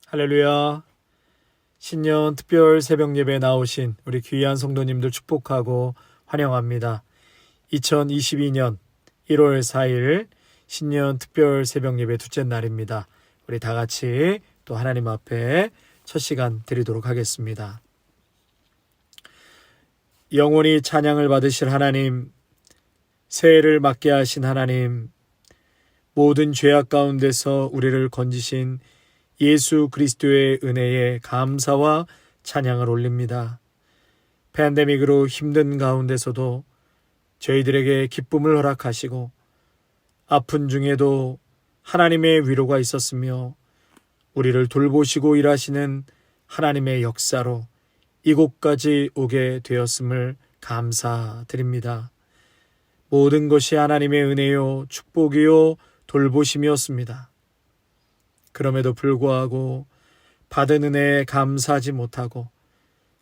할렐루야. 신년 특별 새벽 예배 나오신 우리 귀한 성도님들 축복하고 환영합니다. 2022년 1월 4일 신년 특별 새벽 예배 둘째 날입니다. 우리 다 같이 또 하나님 앞에 첫 시간 드리도록 하겠습니다. 영원히 찬양을 받으실 하나님, 새해를 맞게 하신 하나님, 모든 죄악 가운데서 우리를 건지신 예수 그리스도의 은혜에 감사와 찬양을 올립니다. 팬데믹으로 힘든 가운데서도 저희들에게 기쁨을 허락하시고 아픈 중에도 하나님의 위로가 있었으며 우리를 돌보시고 일하시는 하나님의 역사로 이곳까지 오게 되었음을 감사드립니다. 모든 것이 하나님의 은혜요, 축복이요, 돌보심이었습니다. 그럼에도 불구하고 받은 은혜에 감사하지 못하고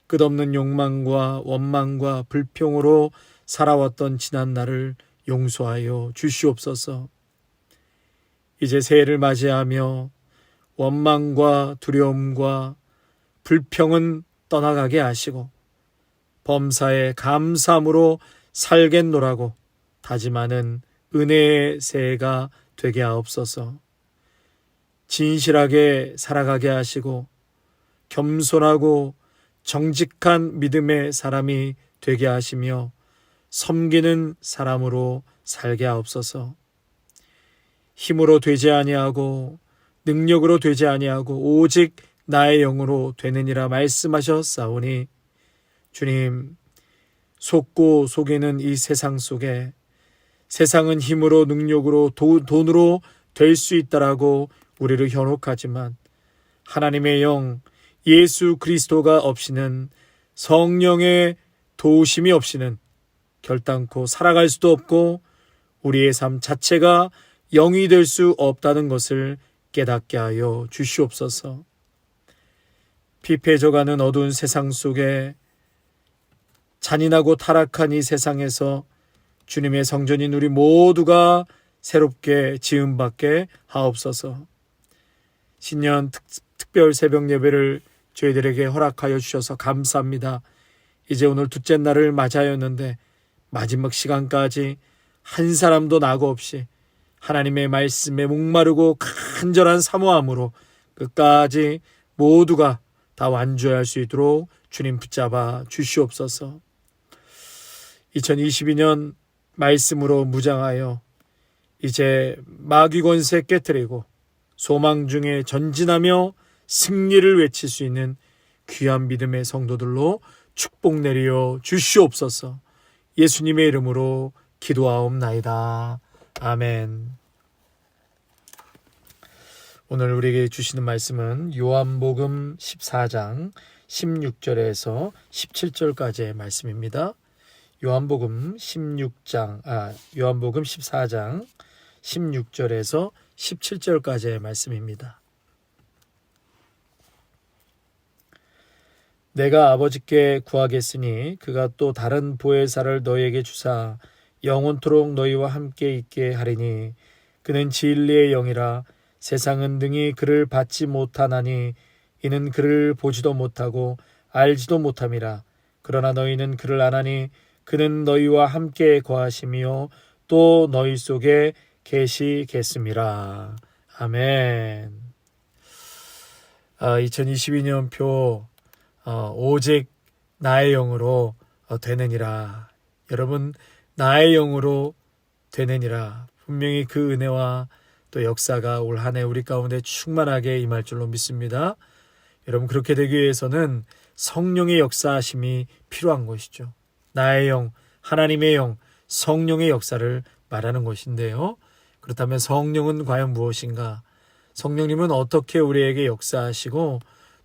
끝없는 욕망과 원망과 불평으로 살아왔던 지난 날을 용서하여 주시옵소서. 이제 새해를 맞이하며 원망과 두려움과 불평은 떠나가게 하시고 범사에 감사함으로 살겠노라고 다짐하는 은혜의 새해가 되게 하옵소서. 진실하게 살아가게 하시고 겸손하고 정직한 믿음의 사람이 되게 하시며 섬기는 사람으로 살게 하옵소서. 힘으로 되지 아니하고 능력으로 되지 아니하고 오직 나의 영으로 되느니라 말씀하셨사오니 주님, 속고 속이는 이 세상 속에 세상은 힘으로 능력으로 돈으로 될 수 있다라고 우리를 현혹하지만 하나님의 영 예수 그리스도가 없이는 성령의 도우심이 없이는 결단코 살아갈 수도 없고 우리의 삶 자체가 영이 될 수 없다는 것을 깨닫게 하여 주시옵소서. 피폐해져가는 어두운 세상 속에 잔인하고 타락한 이 세상에서 주님의 성전인 우리 모두가 새롭게 지음받게 하옵소서. 신년 특별 새벽 예배를 저희들에게 허락하여 주셔서 감사합니다. 이제 오늘 둘째 날을 맞이하였는데 마지막 시간까지 한 사람도 낙오 없이 하나님의 말씀에 목마르고 간절한 사모함으로 끝까지 모두가 다 완주할 수 있도록 주님 붙잡아 주시옵소서. 2022년 말씀으로 무장하여 이제 마귀 권세 깨트리고 소망 중에 전진하며 승리를 외칠 수 있는 귀한 믿음의 성도들로 축복 내리어 주시옵소서. 예수님의 이름으로 기도하옵나이다. 아멘. 오늘 우리에게 주시는 말씀은 요한복음 14장 16절에서 17절까지의 말씀입니다. 요한복음 14장 16절에서 17절까지의 말씀입니다. 내가 아버지께 구하겠으니 그가 또 다른 보혜사를 너희에게 주사 영원토록 너희와 함께 있게 하리니 그는 진리의 영이라 세상은 능히 그를 받지 못하나니 이는 그를 보지도 못하고 알지도 못함이라. 그러나 너희는 그를 아나니 그는 너희와 함께 거하시며 또 너희 속에 계시겠음이라. 아멘. 2022년표 오직 나의 영으로 되느니라. 여러분, 나의 영으로 되느니라. 분명히 그 은혜와 또 역사가 올 한 해 우리 가운데 충만하게 임할 줄로 믿습니다. 여러분, 그렇게 되기 위해서는 성령의 역사하심이 필요한 것이죠. 나의 영, 하나님의 영, 성령의 역사를 말하는 것인데요. 그렇다면 성령은 과연 무엇인가? 성령님은 어떻게 우리에게 역사하시고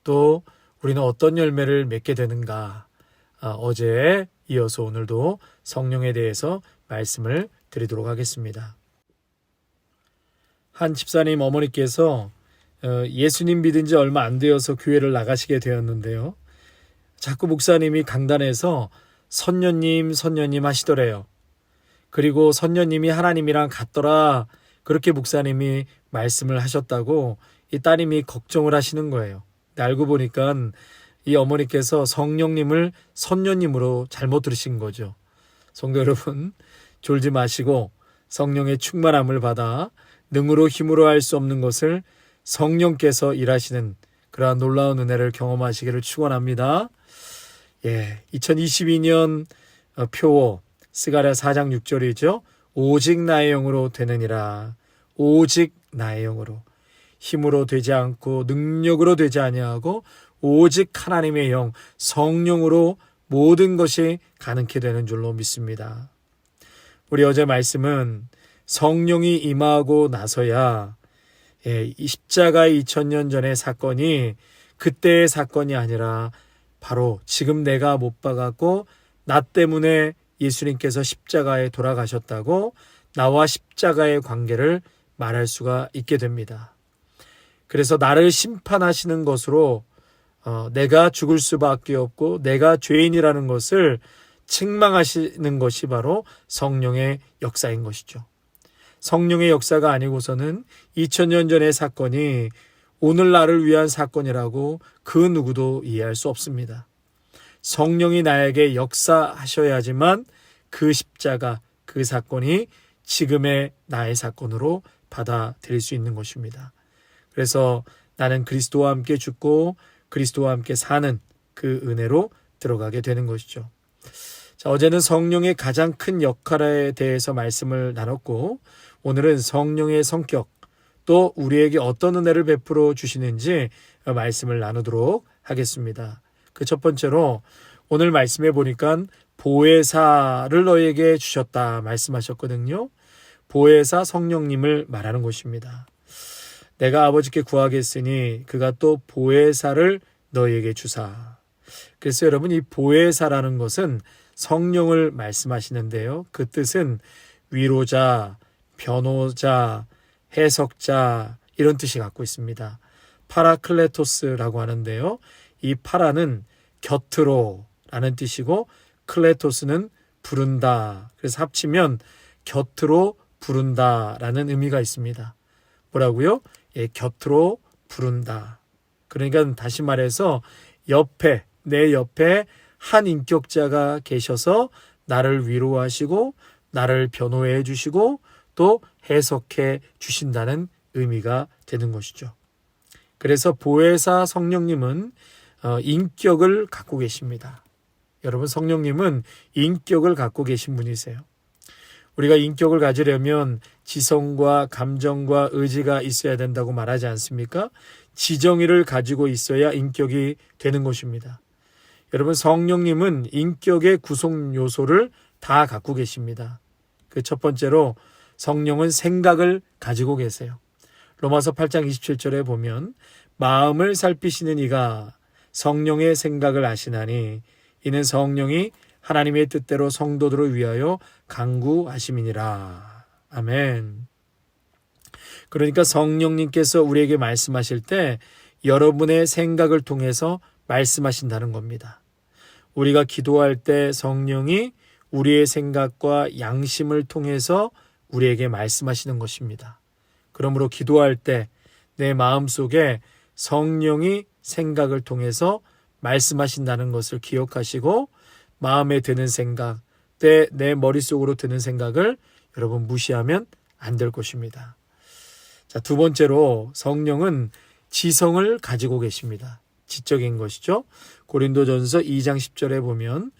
또 우리는 어떤 열매를 맺게 되는가? 어제에 이어서 오늘도 성령에 대해서 말씀을 드리도록 하겠습니다. 한 집사님 어머니께서 예수님 믿은 지 얼마 안 되어서 교회를 나가시게 되었는데요. 자꾸 목사님이 강단에서 선녀님 하시더래요. 그리고 선녀님이 하나님이랑 같더라. 그렇게 목사님이 말씀을 하셨다고 이 따님이 걱정을 하시는 거예요. 근데 알고 보니까 이 어머니께서 성령님을 선녀님으로 잘못 들으신 거죠. 성도 여러분, 졸지 마시고 성령의 충만함을 받아 능으로 힘으로 할 수 없는 것을 성령께서 일하시는 그러한 놀라운 은혜를 경험하시기를 축원합니다. 2022년 표어 스가랴 4장 6절이죠. 오직 나의 영으로 되느니라. 오직 나의 영으로. 힘으로 되지 않고 능력으로 되지 아니하고 오직 하나님의 영, 성령으로 모든 것이 가능케 되는 줄로 믿습니다. 우리 어제 말씀은 성령이 임하고 나서야 이 십자가의 2000년 전의 사건이 그때의 사건이 아니라 바로 지금 내가 못 박았고 나 때문에 예수님께서 십자가에 돌아가셨다고 나와 십자가의 관계를 말할 수가 있게 됩니다. 그래서 나를 심판하시는 것으로 내가 죽을 수밖에 없고 내가 죄인이라는 것을 책망하시는 것이 바로 성령의 역사인 것이죠. 성령의 역사가 아니고서는 2000년 전의 사건이 오늘날을 위한 사건이라고 그 누구도 이해할 수 없습니다. 성령이 나에게 역사하셔야지만 그 십자가, 그 사건이 지금의 나의 사건으로 받아들일 수 있는 것입니다. 그래서 나는 그리스도와 함께 죽고 그리스도와 함께 사는 그 은혜로 들어가게 되는 것이죠. 자, 어제는 성령의 가장 큰 역할에 대해서 말씀을 나눴고 오늘은 성령의 성격 또 우리에게 어떤 은혜를 베풀어 주시는지 말씀을 나누도록 하겠습니다. 그 첫 번째로 오늘 말씀해 보니까 보혜사를 너에게 주셨다 말씀하셨거든요. 보혜사 성령님을 말하는 것입니다. 내가 아버지께 구하겠으니 그가 또 보혜사를 너희에게 주사. 그래서 여러분 이 보혜사라는 것은 성령을 말씀하시는데요. 그 뜻은 위로자, 변호자, 해석자 이런 뜻이 갖고 있습니다. 파라클레토스라고 하는데요. 이 파라는 곁으로 라는 뜻이고 클레토스는 부른다. 그래서 합치면 곁으로 부른다 라는 의미가 있습니다. 뭐라고요? 곁으로 부른다. 그러니까 다시 말해서 옆에, 내 옆에 한 인격자가 계셔서 나를 위로하시고 나를 변호해 주시고 또 해석해 주신다는 의미가 되는 것이죠. 그래서 보혜사 성령님은 인격을 갖고 계십니다. 여러분 성령님은 인격을 갖고 계신 분이세요. 우리가 인격을 가지려면 지성과 감정과 의지가 있어야 된다고 말하지 않습니까? 지정의를 가지고 있어야 인격이 되는 것입니다. 여러분 성령님은 인격의 구성 요소를 다 갖고 계십니다. 그 첫 번째로 성령은 생각을 가지고 계세요. 로마서 8장 27절에 보면 마음을 살피시는 이가 성령의 생각을 아시나니 이는 성령이 하나님의 뜻대로 성도들을 위하여 강구하심이니라. 아멘. 그러니까 성령님께서 우리에게 말씀하실 때 여러분의 생각을 통해서 말씀하신다는 겁니다. 우리가 기도할 때 성령이 우리의 생각과 양심을 통해서 우리에게 말씀하시는 것입니다. 그러므로 기도할 때 내 마음속에 성령이 생각을 통해서 말씀하신다는 것을 기억하시고 마음에 드는 생각, 내 머릿속으로 드는 생각을 여러분 무시하면 안 될 것입니다. 자, 두 번째로 성령은 지성을 가지고 계십니다. 지적인 것이죠. 고린도전서 2장 10절에 보면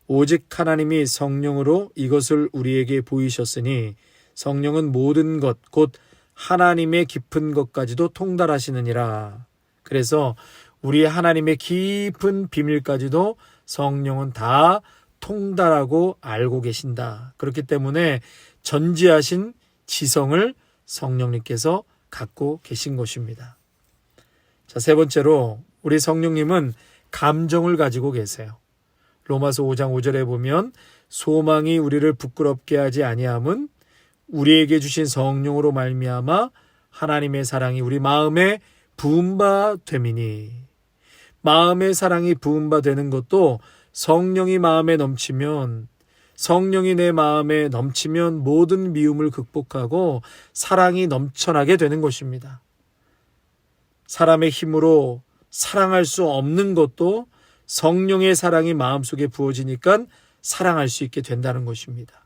오직 하나님이 성령으로 이것을 우리에게 보이셨으니 성령은 모든 것, 곧 하나님의 깊은 것까지도 통달하시느니라. 그래서 우리 하나님의 깊은 비밀까지도 성령은 다 통달하고 알고 계신다. 그렇기 때문에 전지하신 지성을 성령님께서 갖고 계신 것입니다. 자, 세 번째로 우리 성령님은 감정을 가지고 계세요. 로마서 5장 5절에 보면 소망이 우리를 부끄럽게 하지 아니함은 우리에게 주신 성령으로 말미암아 하나님의 사랑이 우리 마음에 부음바 됨이니. 마음의 사랑이 부음바 되는 것도 성령이 마음에 넘치면 성령이 내 마음에 넘치면 모든 미움을 극복하고 사랑이 넘쳐나게 되는 것입니다. 사람의 힘으로 사랑할 수 없는 것도 성령의 사랑이 마음속에 부어지니까 사랑할 수 있게 된다는 것입니다.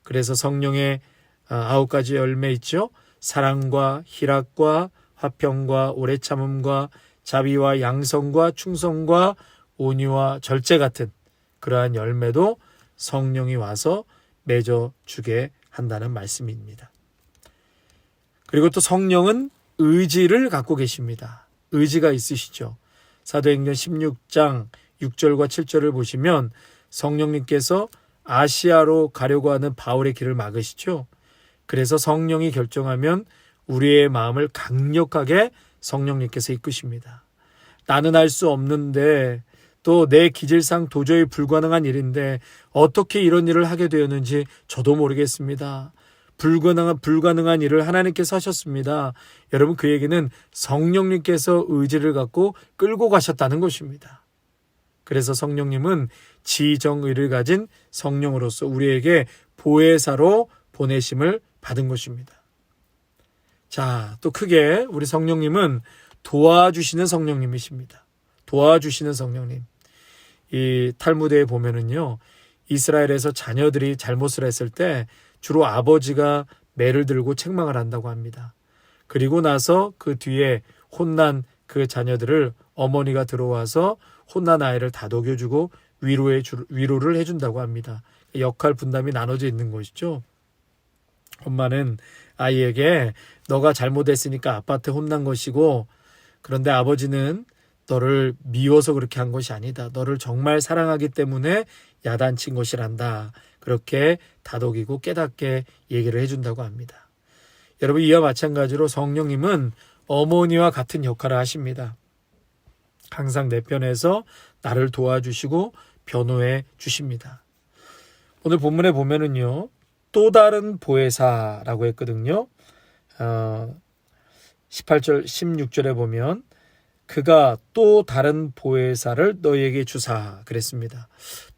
그래서 성령의 9가지 열매 있죠. 사랑과 희락과 화평과 오래 참음과 자비와 양성과 충성과 온유와 절제 같은 그러한 열매도 성령이 와서 맺어주게 한다는 말씀입니다. 그리고 또 성령은 의지를 갖고 계십니다. 의지가 있으시죠. 사도행전 16장 6절과 7절을 보시면 성령님께서 아시아로 가려고 하는 바울의 길을 막으시죠. 그래서 성령이 결정하면 우리의 마음을 강력하게 성령님께서 이끄십니다. 나는 할 수 없는데 또 내 기질상 도저히 불가능한 일인데 어떻게 이런 일을 하게 되었는지 저도 모르겠습니다. 불가능한 일을 하나님께서 하셨습니다. 여러분, 그 얘기는 성령님께서 의지를 갖고 끌고 가셨다는 것입니다. 그래서 성령님은 지정의를 가진 성령으로서 우리에게 보혜사로 보내심을 받은 것입니다. 자, 또 크게 우리 성령님은 도와주시는 성령님이십니다. 도와주시는 성령님. 이 탈무드에 보면은요, 이스라엘에서 자녀들이 잘못을 했을 때 주로 아버지가 매를 들고 책망을 한다고 합니다. 그리고 나서 그 뒤에 혼난 그 자녀들을 어머니가 들어와서 혼난 아이를 다독여주고 위로를 해준다고 합니다. 역할 분담이 나눠져 있는 것이죠. 엄마는 아이에게 너가 잘못했으니까 아빠한테 혼난 것이고, 그런데 아버지는 너를 미워서 그렇게 한 것이 아니다. 너를 정말 사랑하기 때문에 야단친 것이란다. 그렇게 다독이고 깨닫게 얘기를 해준다고 합니다. 여러분, 이와 마찬가지로 성령님은 어머니와 같은 역할을 하십니다. 항상 내 편에서 나를 도와주시고 변호해 주십니다. 오늘 본문에 보면은요, 또 다른 보혜사라고 했거든요. 18절 16절에 보면 그가 또 다른 보혜사를 너희에게 주사 그랬습니다.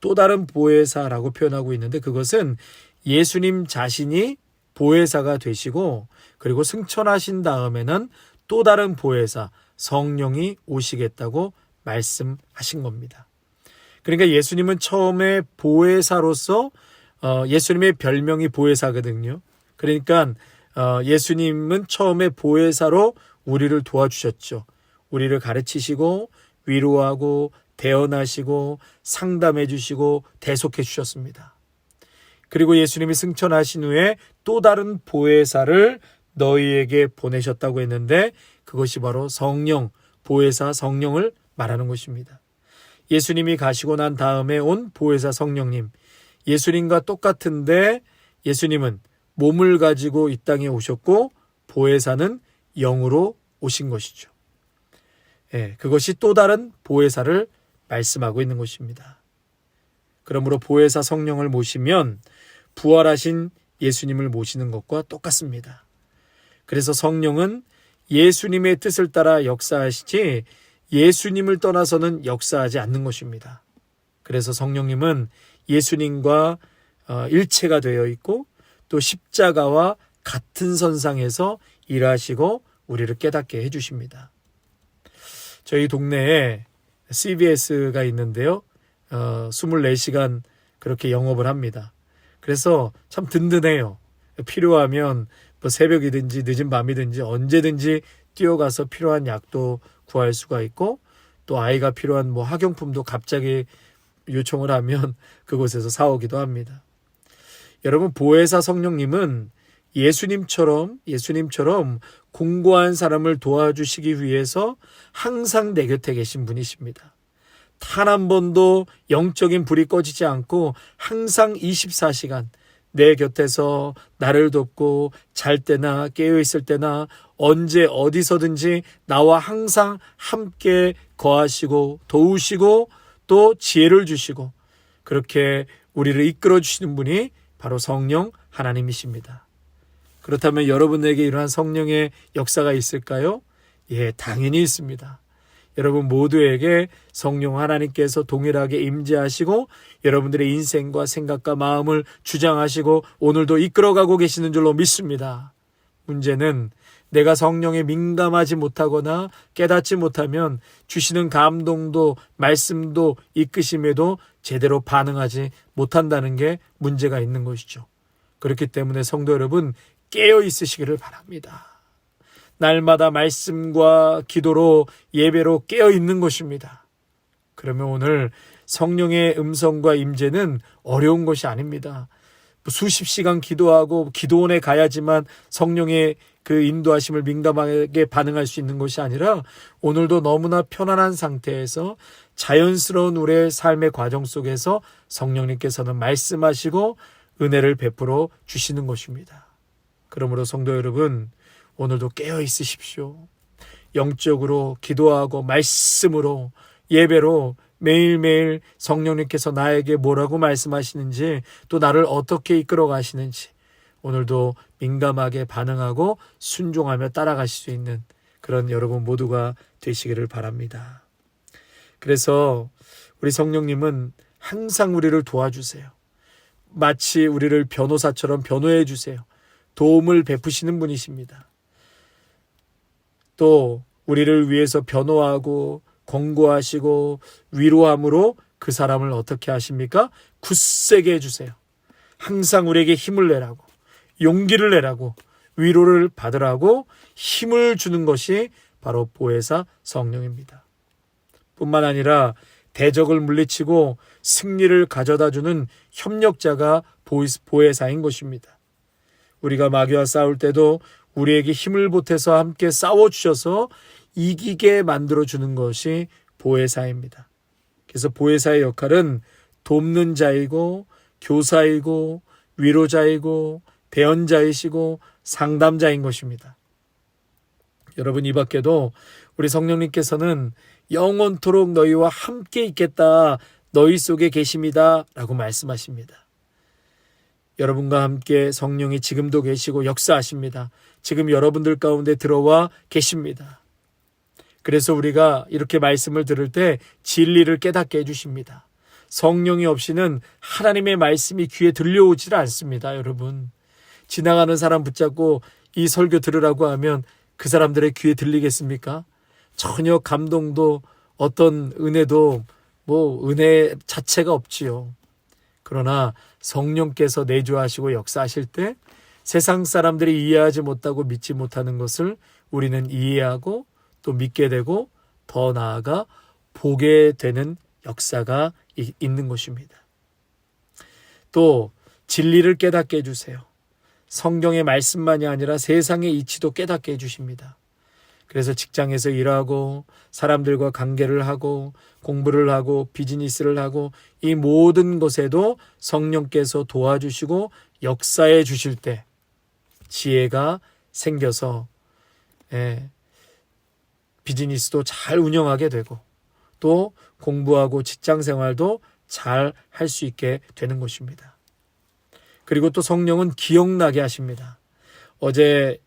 또 다른 보혜사라고 표현하고 있는데 그것은 예수님 자신이 보혜사가 되시고, 그리고 승천하신 다음에는 또 다른 보혜사 성령이 오시겠다고 말씀하신 겁니다. 그러니까 예수님은 처음에 보혜사로서 예수님의 별명이 보혜사거든요. 그러니까 예수님은 처음에 보혜사로 우리를 도와주셨죠. 우리를 가르치시고 위로하고 대언하시고 상담해 주시고 대속해 주셨습니다. 그리고 예수님이 승천하신 후에 또 다른 보혜사를 너희에게 보내셨다고 했는데 그것이 바로 성령, 보혜사 성령을 말하는 것입니다. 예수님이 가시고 난 다음에 온 보혜사 성령님, 예수님과 똑같은데 예수님은 몸을 가지고 이 땅에 오셨고 보혜사는 영으로 오신 것이죠. 그것이 또 다른 보혜사를 말씀하고 있는 것입니다. 그러므로 보혜사 성령을 모시면 부활하신 예수님을 모시는 것과 똑같습니다. 그래서 성령은 예수님의 뜻을 따라 역사하시지 예수님을 떠나서는 역사하지 않는 것입니다. 그래서 성령님은 예수님과 일체가 되어 있고 또 십자가와 같은 선상에서 일하시고 우리를 깨닫게 해주십니다. 저희 동네에 CVS가 있는데요. 24시간 그렇게 영업을 합니다. 그래서 참 든든해요. 필요하면 뭐 새벽이든지 늦은 밤이든지 언제든지 뛰어가서 필요한 약도 구할 수가 있고, 또 아이가 필요한 뭐 학용품도 갑자기 요청을 하면 그곳에서 사오기도 합니다. 여러분, 보혜사 성령님은 예수님처럼 공고한 사람을 도와주시기 위해서 항상 내 곁에 계신 분이십니다. 단 한 번도 영적인 불이 꺼지지 않고 항상 24시간 내 곁에서 나를 돕고 잘 때나 깨어있을 때나 언제 어디서든지 나와 항상 함께 거하시고 도우시고 또 지혜를 주시고 그렇게 우리를 이끌어 주시는 분이 바로 성령 하나님이십니다. 그렇다면 여러분에게 이러한 성령의 역사가 있을까요? 예, 당연히 있습니다. 여러분 모두에게 성령 하나님께서 동일하게 임재하시고 여러분들의 인생과 생각과 마음을 주장하시고 오늘도 이끌어가고 계시는 줄로 믿습니다. 문제는 내가 성령에 민감하지 못하거나 깨닫지 못하면 주시는 감동도 말씀도 이끄심에도 제대로 반응하지 못한다는 게 문제가 있는 것이죠. 그렇기 때문에 성도 여러분 깨어 있으시기를 바랍니다. 날마다 말씀과 기도로 예배로 깨어 있는 것입니다. 그러면 오늘 성령의 음성과 임재는 어려운 것이 아닙니다. 수십 시간 기도하고 기도원에 가야지만 성령의 그 인도하심을 민감하게 반응할 수 있는 것이 아니라 오늘도 너무나 편안한 상태에서 자연스러운 우리의 삶의 과정 속에서 성령님께서는 말씀하시고 은혜를 베풀어 주시는 것입니다. 그러므로 성도 여러분 오늘도 깨어 있으십시오. 영적으로 기도하고 말씀으로 예배로 매일매일 성령님께서 나에게 뭐라고 말씀하시는지 또 나를 어떻게 이끌어 가시는지 오늘도 민감하게 반응하고 순종하며 따라가실 수 있는 그런 여러분 모두가 되시기를 바랍니다. 그래서 우리 성령님은 항상 우리를 도와주세요. 마치 우리를 변호사처럼 변호해 주세요. 도움을 베푸시는 분이십니다. 또 우리를 위해서 변호하고 권고하시고 위로함으로 그 사람을 어떻게 하십니까? 굳세게 해주세요. 항상 우리에게 힘을 내라고 용기를 내라고 위로를 받으라고 힘을 주는 것이 바로 보혜사 성령입니다. 뿐만 아니라 대적을 물리치고 승리를 가져다주는 협력자가 보혜사인 것입니다. 우리가 마귀와 싸울 때도 우리에게 힘을 보태서 함께 싸워주셔서 이기게 만들어주는 것이 보혜사입니다. 그래서 보혜사의 역할은 돕는 자이고 교사이고 위로자이고 대언자이시고 상담자인 것입니다. 여러분 이 밖에도 우리 성령님께서는 영원토록 너희와 함께 있겠다. 너희 속에 계십니다. 라고 말씀하십니다. 여러분과 함께 성령이 지금도 계시고 역사하십니다. 지금 여러분들 가운데 들어와 계십니다. 그래서 우리가 이렇게 말씀을 들을 때 진리를 깨닫게 해주십니다. 성령이 없이는 하나님의 말씀이 귀에 들려오질 않습니다. 여러분 지나가는 사람 붙잡고 이 설교 들으라고 하면 그 사람들의 귀에 들리겠습니까? 전혀 감동도 어떤 은혜도 은혜 자체가 없지요. 그러나 성령께서 내주하시고 역사하실 때 세상 사람들이 이해하지 못하고 믿지 못하는 것을 우리는 이해하고 또 믿게 되고 더 나아가 보게 되는 역사가 있는 것입니다. 또 진리를 깨닫게 해주세요. 성경의 말씀만이 아니라 세상의 이치도 깨닫게 해주십니다. 그래서 직장에서 일하고 사람들과 관계를 하고 공부를 하고 비즈니스를 하고 이 모든 것에도 성령께서 도와주시고 역사해 주실 때 지혜가 생겨서 비즈니스도 잘 운영하게 되고 또 공부하고 직장 생활도 잘 할 수 있게 되는 것입니다. 그리고 또 성령은 기억나게 하십니다. 어제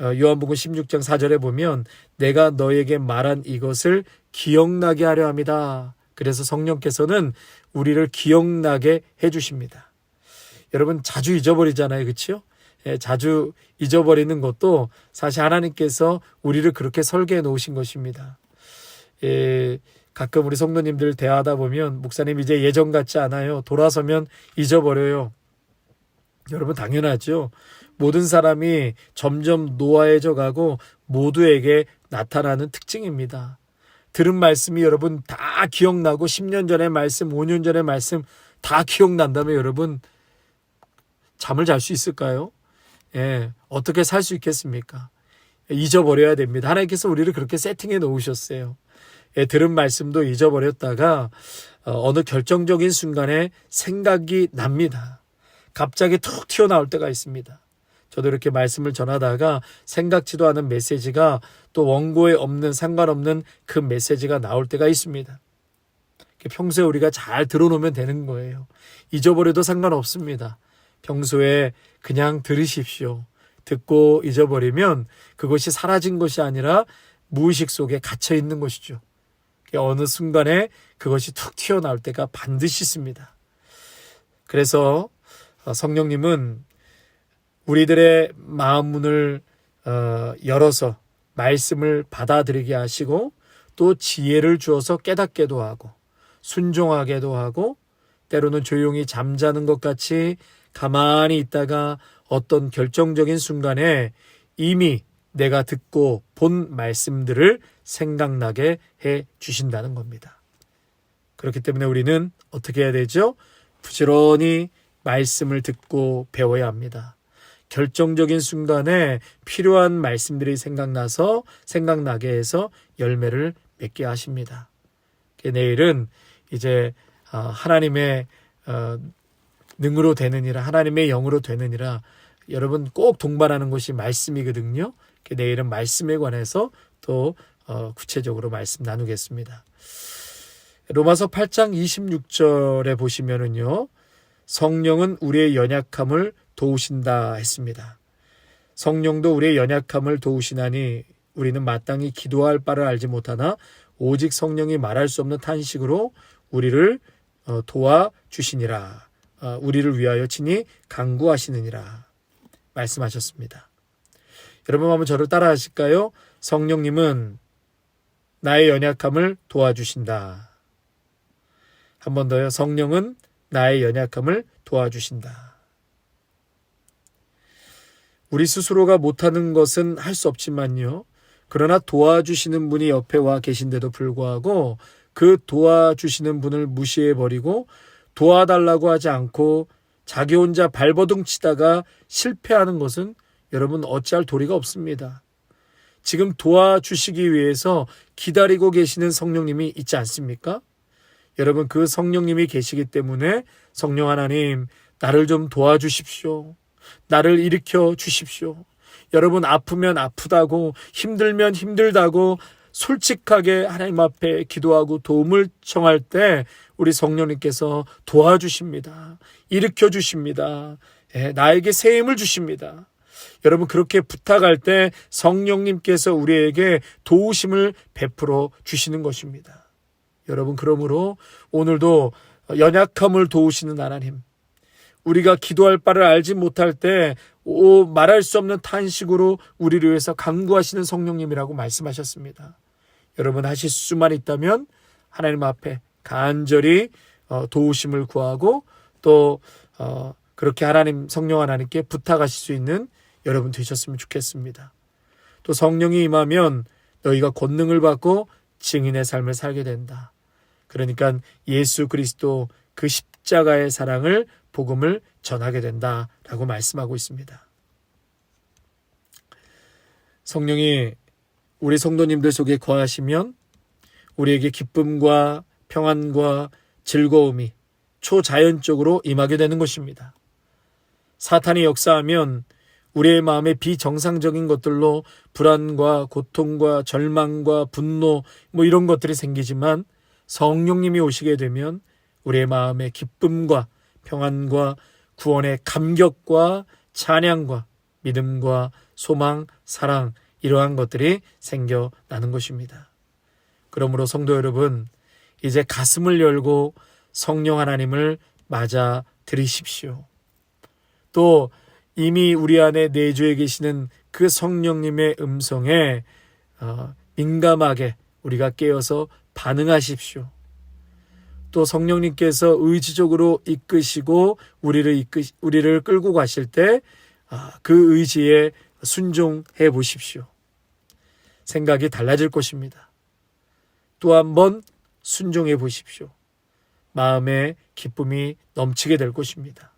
요한복음 16장 4절에 보면 내가 너에게 말한 이것을 기억나게 하려 합니다. 그래서 성령께서는 우리를 기억나게 해주십니다. 여러분 자주 잊어버리잖아요. 그렇죠? 자주 잊어버리는 것도 사실 하나님께서 우리를 그렇게 설계해 놓으신 것입니다. 가끔 우리 성도님들 대화하다 보면 목사님 이제 예전 같지 않아요. 돌아서면 잊어버려요. 여러분 당연하죠. 모든 사람이 점점 노화해져 가고 모두에게 나타나는 특징입니다. 들은 말씀이 여러분 다 기억나고 10년 전의 말씀, 5년 전의 말씀 다 기억난다면 여러분 잠을 잘 수 있을까요? 어떻게 살 수 있겠습니까? 잊어버려야 됩니다. 하나님께서 우리를 그렇게 세팅해 놓으셨어요. 들은 말씀도 잊어버렸다가 어느 결정적인 순간에 생각이 납니다. 갑자기 툭 튀어나올 때가 있습니다. 저도 이렇게 말씀을 전하다가 생각지도 않은 메시지가 또 원고에 없는 상관없는 그 메시지가 나올 때가 있습니다. 평소에 우리가 잘 들어놓으면 되는 거예요. 잊어버려도 상관없습니다. 평소에 그냥 들으십시오. 듣고 잊어버리면 그것이 사라진 것이 아니라 무의식 속에 갇혀 있는 것이죠. 어느 순간에 그것이 툭 튀어나올 때가 반드시 있습니다. 그래서 성령님은 우리들의 마음 문을 열어서 말씀을 받아들이게 하시고 또 지혜를 주어서 깨닫게도 하고 순종하게도 하고 때로는 조용히 잠자는 것 같이 가만히 있다가 어떤 결정적인 순간에 이미 내가 듣고 본 말씀들을 생각나게 해 주신다는 겁니다. 그렇기 때문에 우리는 어떻게 해야 되죠? 부지런히 말씀을 듣고 배워야 합니다. 결정적인 순간에 필요한 말씀들이 생각나게 해서 열매를 맺게 하십니다. 내일은 이제 하나님의 능으로 되느니라, 하나님의 영으로 되느니라, 여러분 꼭 동반하는 것이 말씀이거든요. 내일은 말씀에 관해서 또 구체적으로 말씀 나누겠습니다. 로마서 8장 26절에 보시면은요, 성령은 우리의 연약함을 도우신다 했습니다. 성령도 우리의 연약함을 도우시나니 우리는 마땅히 기도할 바를 알지 못하나 오직 성령이 말할 수 없는 탄식으로 우리를 도와주시니라. 우리를 위하여 친히 간구하시느니라 말씀하셨습니다. 여러분 한번 저를 따라 하실까요? 성령님은 나의 연약함을 도와주신다. 한 번 더요. 성령은 나의 연약함을 도와주신다. 우리 스스로가 못하는 것은 할 수 없지만요. 그러나 도와주시는 분이 옆에 와 계신데도 불구하고 그 도와주시는 분을 무시해버리고 도와달라고 하지 않고 자기 혼자 발버둥 치다가 실패하는 것은 여러분 어찌할 도리가 없습니다. 지금 도와주시기 위해서 기다리고 계시는 성령님이 있지 않습니까? 여러분 그 성령님이 계시기 때문에 성령 하나님 나를 좀 도와주십시오. 나를 일으켜 주십시오. 여러분 아프면 아프다고 힘들면 힘들다고 솔직하게 하나님 앞에 기도하고 도움을 청할 때 우리 성령님께서 도와주십니다. 일으켜 주십니다. 나에게 새 힘을 주십니다. 여러분 그렇게 부탁할 때 성령님께서 우리에게 도우심을 베풀어 주시는 것입니다. 여러분 그러므로 오늘도 연약함을 도우시는 하나님, 우리가 기도할 바를 알지 못할 때 말할 수 없는 탄식으로 우리를 위해서 간구하시는 성령님이라고 말씀하셨습니다. 여러분 하실 수만 있다면 하나님 앞에 간절히 도우심을 구하고 또 그렇게 성령 하나님께 부탁하실 수 있는 여러분 되셨으면 좋겠습니다. 또 성령이 임하면 너희가 권능을 받고 증인의 삶을 살게 된다. 그러니까 예수 그리스도 그 십자가의 사랑을 복음을 전하게 된다라고 말씀하고 있습니다. 성령이 우리 성도님들 속에 거하시면 우리에게 기쁨과 평안과 즐거움이 초자연적으로 임하게 되는 것입니다. 사탄이 역사하면 우리의 마음에 비정상적인 것들로 불안과 고통과 절망과 분노 이런 것들이 생기지만 성령님이 오시게 되면 우리의 마음에 기쁨과 평안과 구원의 감격과 찬양과 믿음과 소망, 사랑 이러한 것들이 생겨나는 것입니다. 그러므로 성도 여러분, 이제 가슴을 열고 성령 하나님을 맞아 들이십시오. 또 이미 우리 안에 내주해 계시는 그 성령님의 음성에 민감하게 우리가 깨어서 반응하십시오. 또 성령님께서 의지적으로 이끄시고 우리를 끌고 가실 때 그 의지에 순종해 보십시오. 생각이 달라질 것입니다. 또 한 번 순종해 보십시오. 마음에 기쁨이 넘치게 될 것입니다.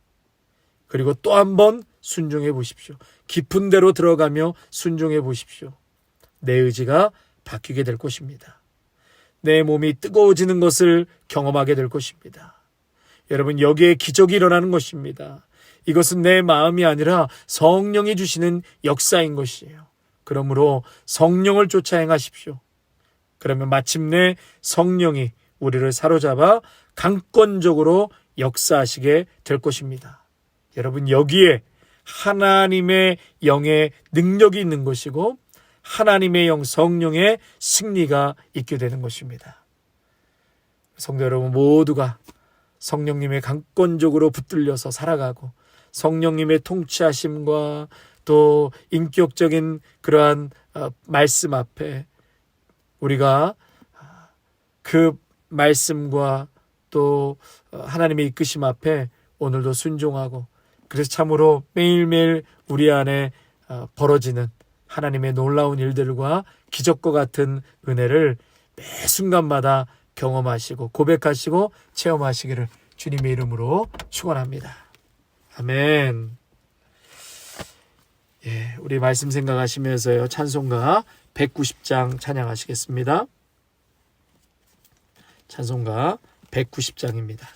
그리고 또 한 번 순종해 보십시오. 깊은 데로 들어가며 순종해 보십시오. 내 의지가 바뀌게 될 것입니다. 내 몸이 뜨거워지는 것을 경험하게 될 것입니다. 여러분 여기에 기적이 일어나는 것입니다. 이것은 내 마음이 아니라 성령이 주시는 역사인 것이에요. 그러므로 성령을 쫓아 행하십시오. 그러면 마침내 성령이 우리를 사로잡아 강권적으로 역사하시게 될 것입니다. 여러분 여기에 하나님의 영의 능력이 있는 것이고 하나님의 영 성령의 승리가 있게 되는 것입니다. 성도 여러분 모두가 성령님의 강권적으로 붙들려서 살아가고 성령님의 통치하심과 또 인격적인 그러한 말씀 앞에 우리가 그 말씀과 또 하나님의 이끄심 앞에 오늘도 순종하고, 그래서 참으로 매일매일 우리 안에 벌어지는 하나님의 놀라운 일들과 기적과 같은 은혜를 매 순간마다 경험하시고 고백하시고 체험하시기를 주님의 이름으로 축원합니다. 아멘. 예, 우리 말씀 생각하시면서요, 찬송가 190장 찬양하시겠습니다. 찬송가 190장입니다.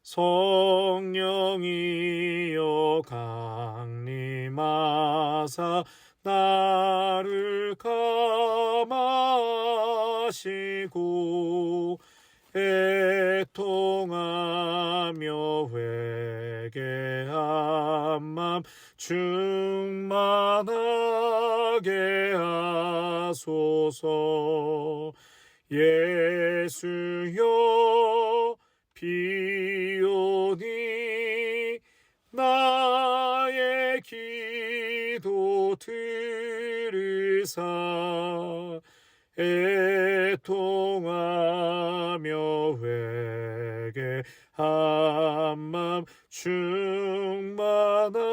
성령이여 강림하사 나를 감하시고 애통하며 회개한 맘 충만하게 하소서. 예수여 비오니 나의 기도 들으사 애통하며 회개한 맘 충만하게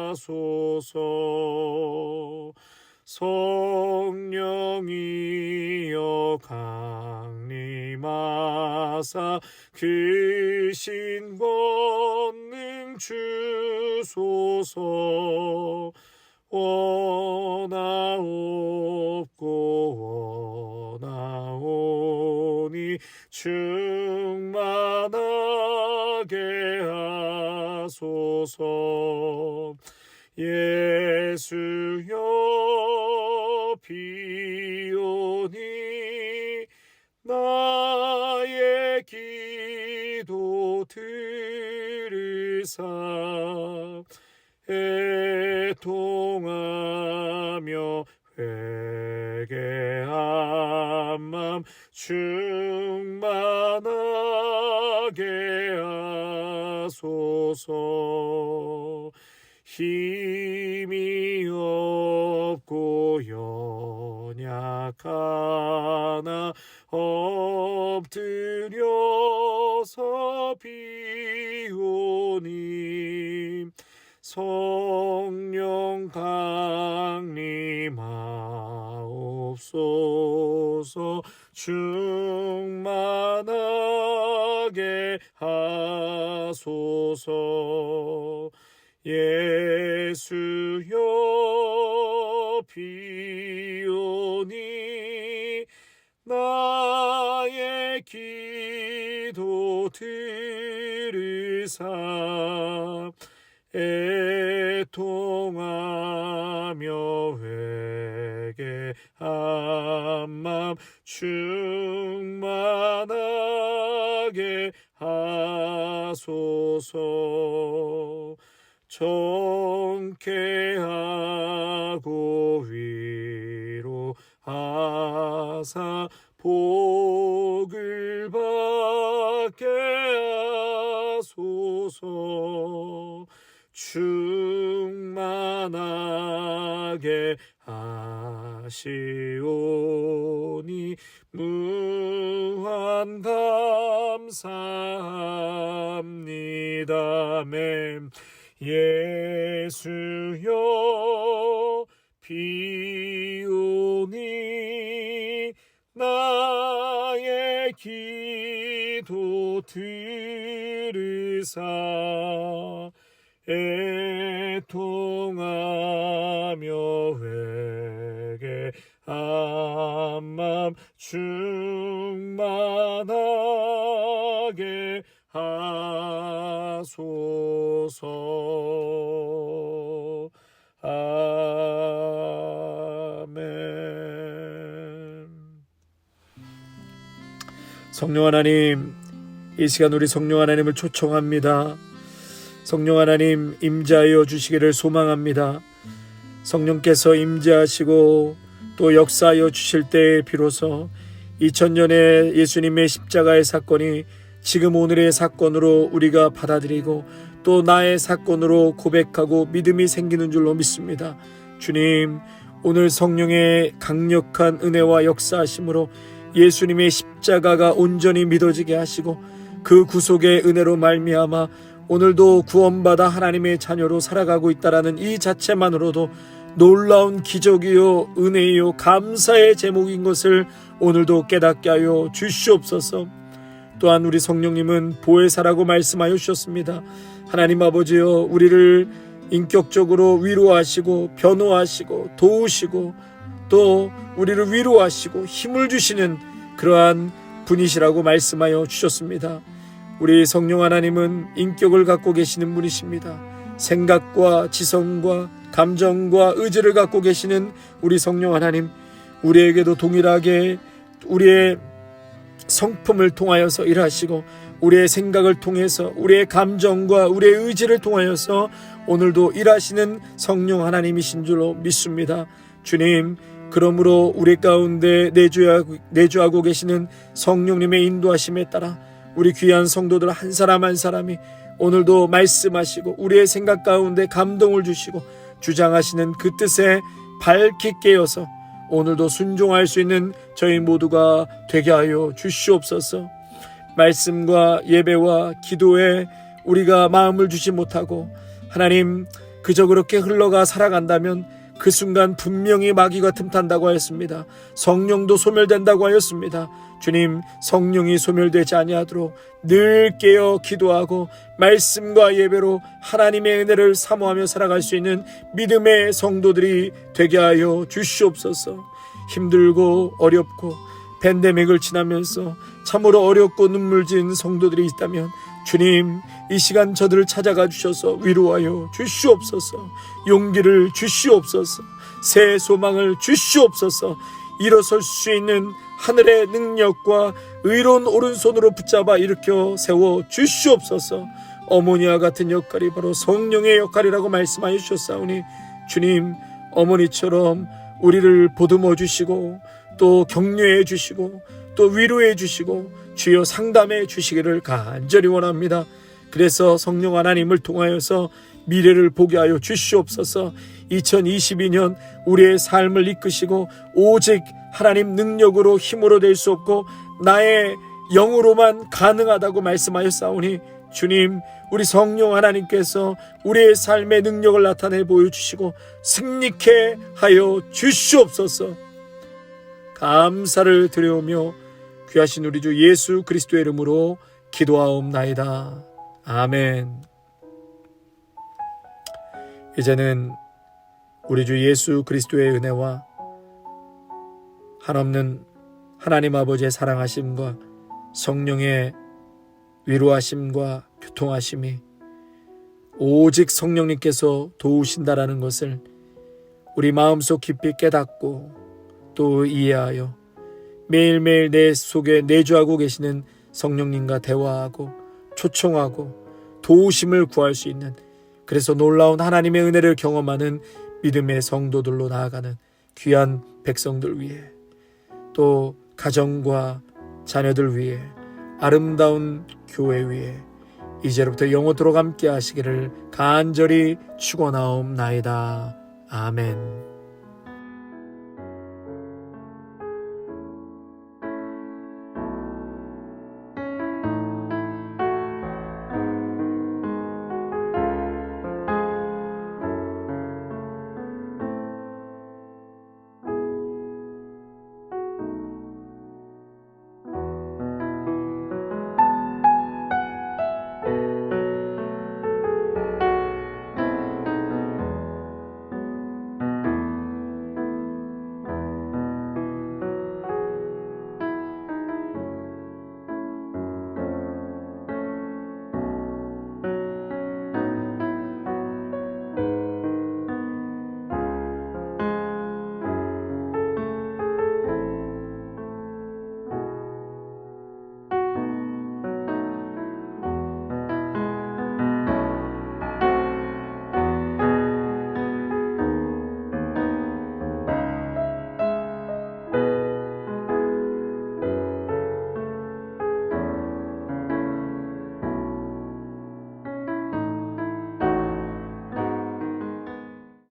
하소서. 성령이여 강림하사 그 신 권능 주소서. 원하옵고 원하오니 충만하게 하소서. 예수여 비오니 나의 기도 들으사 애통하며 회개한 맘 충만하게 하소서. 힘이 없고 연약하나 엎드려서 비오니 성령 강림하옵소서. 충만하게 하소서. 예수여 비오니 나의 기도 들으사 애통하며 회개한 맘 충만하게 하소서. 정케하고 위로하사 복을 받게 하소서. 충만하게 하시오니 무한 감사합니다. 아멘. 예수여 비오니 나의 기도 들으사 애통하며 회개한 맘 충만하게 하소서. 아멘. 성령 하나님, 이 시간 우리 성령 하나님을 초청합니다. 성령 하나님 임재하여 주시기를 소망합니다. 성령께서 임재하시고 또 역사하여 주실 때에 비로소 2000년의 예수님의 십자가의 사건이 지금 오늘의 사건으로 우리가 받아들이고 또 나의 사건으로 고백하고 믿음이 생기는 줄로 믿습니다. 주님, 오늘 성령의 강력한 은혜와 역사하심으로 예수님의 십자가가 온전히 믿어지게 하시고 그 구속의 은혜로 말미암아 오늘도 구원받아 하나님의 자녀로 살아가고 있다라는 이 자체만으로도 놀라운 기적이요 은혜요 감사의 제목인 것을 오늘도 깨닫게 하여 주시옵소서. 또한 우리 성령님은 보혜사라고 말씀하여 주셨습니다. 하나님 아버지여, 우리를 인격적으로 위로하시고 변호하시고 도우시고 또 우리를 위로하시고 힘을 주시는 그러한 분이시라고 말씀하여 주셨습니다. 우리 성령 하나님은 인격을 갖고 계시는 분이십니다. 생각과 지성과 감정과 의지를 갖고 계시는 우리 성령 하나님, 우리에게도 동일하게 우리의 성품을 통하여서 일하시고 우리의 생각을 통해서 우리의 감정과 우리의 의지를 통하여서 오늘도 일하시는 성령 하나님이신 줄로 믿습니다. 주님, 그러므로 우리 가운데 내주하고 계시는 성령님의 인도하심에 따라 우리 귀한 성도들 한 사람 한 사람이 오늘도 말씀하시고 우리의 생각 가운데 감동을 주시고 주장하시는 그 뜻에 밝히 깨어서 오늘도 순종할 수 있는 저희 모두가 되게 하여 주시옵소서. 말씀과 예배와 기도에 우리가 마음을 주지 못하고 하나님 그저 그렇게 흘러가 살아간다면 그 순간 분명히 마귀가 틈탄다고 하였습니다. 성령도 소멸된다고 하였습니다. 주님, 성령이 소멸되지 아니하도록 늘 깨어 기도하고 말씀과 예배로 하나님의 은혜를 사모하며 살아갈 수 있는 믿음의 성도들이 되게 하여 주시옵소서. 힘들고 어렵고 팬데믹을 지나면서 참으로 어렵고 눈물진 성도들이 있다면 주님, 이 시간 저들을 찾아가 주셔서 위로하여 주시옵소서. 용기를 주시옵소서. 새 소망을 주시옵소서. 일어설 수 있는 하늘의 능력과 의로운 오른손으로 붙잡아 일으켜 세워 주시옵소서. 어머니와 같은 역할이 바로 성령의 역할이라고 말씀하여 주셨사오니 주님, 어머니처럼 우리를 보듬어 주시고 또 격려해 주시고 또 위로해 주시고 주여 상담해 주시기를 간절히 원합니다. 그래서 성령 하나님을 통하여서 미래를 보게 하여 주시옵소서. 2022년 우리의 삶을 이끄시고 오직 하나님 능력으로 힘으로 될 수 없고 나의 영으로만 가능하다고 말씀하였사오니 주님, 우리 성령 하나님께서 우리의 삶의 능력을 나타내 보여주시고 승리케 하여 주시옵소서. 감사를 드려오며 귀하신 우리 주 예수 그리스도의 이름으로 기도하옵나이다. 아멘. 이제는 우리 주 예수 그리스도의 은혜와 한없는 하나님 아버지의 사랑하심과 성령의 위로하심과 교통하심이 오직 성령님께서 도우신다라는 것을 우리 마음속 깊이 깨닫고 또 이해하여 매일매일 내 속에 내주하고 계시는 성령님과 대화하고 초청하고 도우심을 구할 수 있는, 그래서 놀라운 하나님의 은혜를 경험하는 믿음의 성도들로 나아가는 귀한 백성들 위해, 또 가정과 자녀들 위해, 아름다운 교회 위해 이제로부터 영원토록 함께 하시기를 간절히 축원하옵나이다. 아멘.